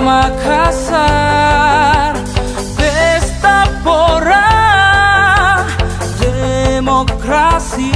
Makassar, pesta pora demokrasi.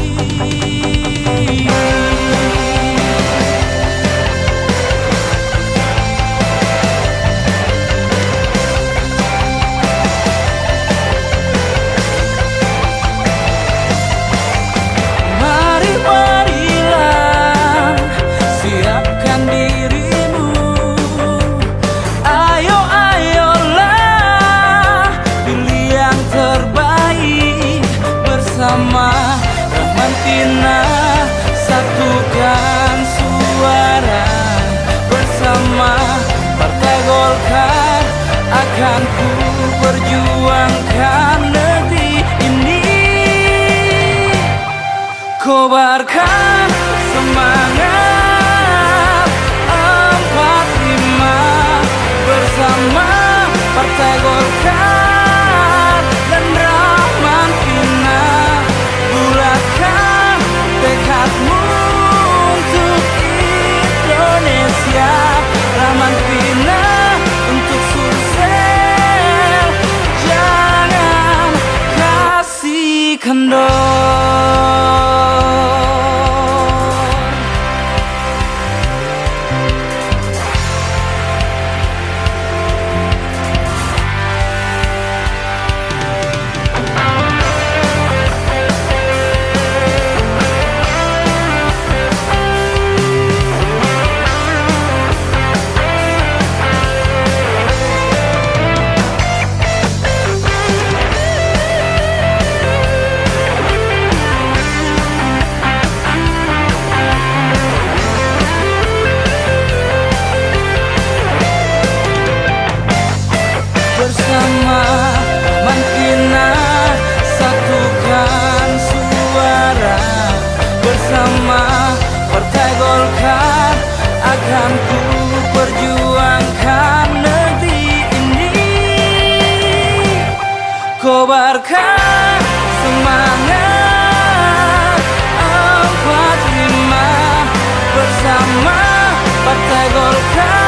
Rahmantina, satukan suara bersama Partai Golkar, akan ku perjuangkan negeri ini. Kobarkan semangat 45 bersama Partai Golkar dan Rahmantina. Bulatkan tekadmu untuk Indonesia, Rahmantina untuk sukses. Jangan kasih kendor. Bersama Rahmantina, satukan suara bersama Partai Golkar, akan ku perjuangkan negeri ini. Kobarkan semangat 45 bersama Partai Golkar.